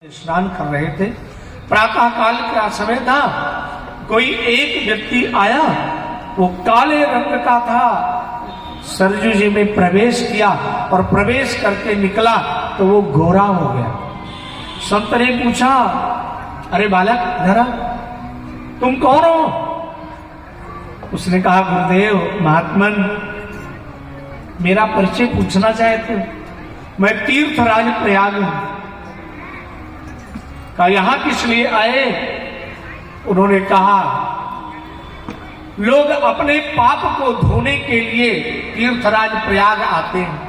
स्नान कर रहे थे। प्रातः काल का समय था। कोई एक व्यक्ति आया, वो काले रंग का था। सरजू जी में प्रवेश किया और प्रवेश करके निकला तो वो गोरा हो गया। संत ने पूछा, अरे बालक इधर आ, तुम कौन हो? उसने कहा, गुरुदेव महात्मन, मेरा परिचय पूछना चाहते हो? मैं तीर्थराज प्रयाग हूं। कहा, यहां किस लिए आए? उन्होंने कहा, लोग अपने पाप को धोने के लिए तीर्थराज प्रयाग आते हैं,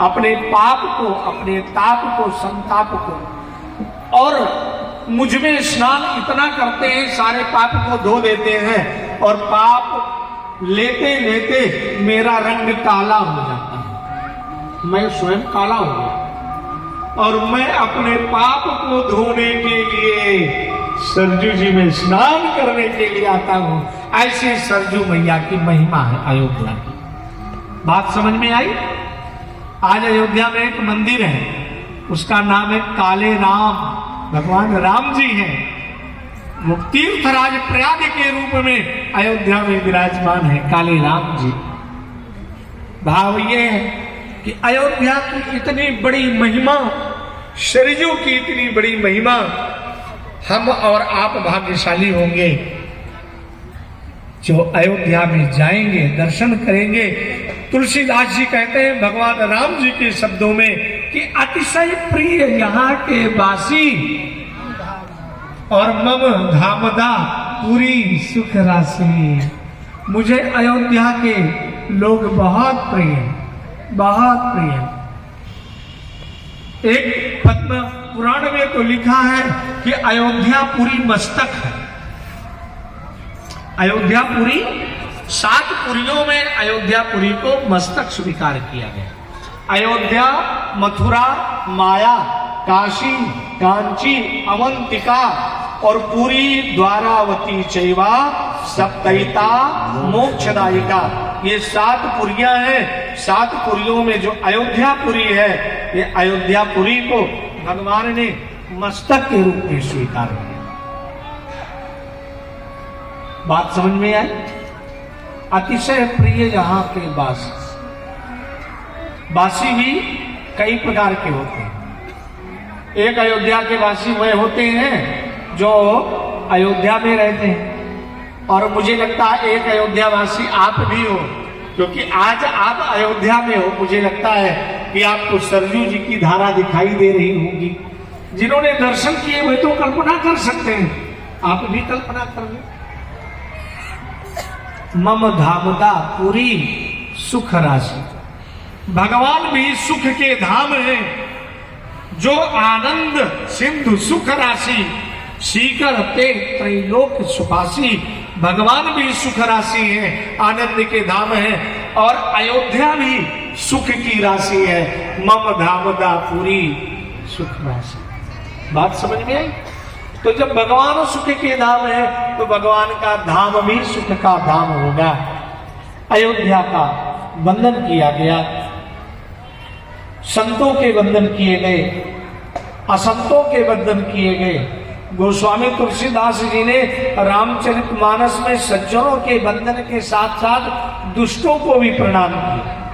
अपने पाप को, अपने ताप को, संताप को, और मुझ में स्नान इतना करते हैं, सारे पाप को धो देते हैं और पाप लेते लेते मेरा रंग काला हो जाता है, मैं स्वयं काला हो गया और मैं अपने पाप को धोने के लिए सरजू जी में स्नान करने के लिए आता हूं। ऐसे सरजू मैया की महिमा है अयोध्या की। बात समझ में आई? आज अयोध्या में एक मंदिर है, उसका नाम है काले राम। भगवान राम जी हैं, वो तीर्थराज प्रयाग के रूप में अयोध्या में विराजमान है, काले राम जी। भाव ये है कि अयोध्या की इतनी बड़ी महिमा, सरजू की इतनी बड़ी महिमा, हम और आप भाग्यशाली होंगे जो अयोध्या में जाएंगे, दर्शन करेंगे। तुलसीदास जी कहते हैं भगवान राम जी के शब्दों में कि अतिशय प्रिय यहाँ के वासी और मम धामदा पूरी सुख राशि। मुझे अयोध्या के लोग बहुत प्रिय, बहुत प्रिय। एक पद्म पुराण में तो लिखा है कि अयोध्यापुरी मस्तक है। अयोध्यापुरी, 7 पुरियों में अयोध्यापुरी को मस्तक स्वीकार किया गया। अयोध्या, मथुरा, माया, काशी, कांची, अवंतिका और पूरी, द्वारावती चैवा सप्तैता मोक्षदायिका, ये 7 पुरियां हैं। 7 पुरियों में जो अयोध्यापुरी है, ये अयोध्यापुरी को भगवान ने मस्तक के रूप में स्वीकार किया। बात समझ में आई? अतिशय प्रिय यहाँ के वासी। वासी भी कई प्रकार के होते हैं। एक अयोध्या के वासी वह होते हैं जो अयोध्या में रहते हैं, और मुझे लगता है एक अयोध्या वासी आप भी हो, क्योंकि आज आप अयोध्या में हो। मुझे लगता है कि आपको सरजू जी की धारा दिखाई दे रही होगी। जिन्होंने दर्शन किए वे तो कल्पना कर सकते हैं, आप भी कल्पना कर लें। मम धामदा पूरी सुख राशि। भगवान भी सुख के धाम है, जो आनंद सिंधु सुख राशि सीकर ते त्रैलोक सुखासी। भगवान भी सुख राशि है, आनंद के धाम है, और अयोध्या भी सुख की राशि है। मम धामदा पूरी सुख राशि। बात समझ में आई? तो जब भगवान सुख के धाम है तो भगवान का धाम भी सुख का धाम होगा। अयोध्या का वंदन किया गया, संतों के वंदन किए गए, असंतों के वंदन किए गए। गोस्वामी तुलसीदास जी ने रामचरितमानस में सज्जनों के वंदन के साथ साथ दुष्टों को भी प्रणाम किया।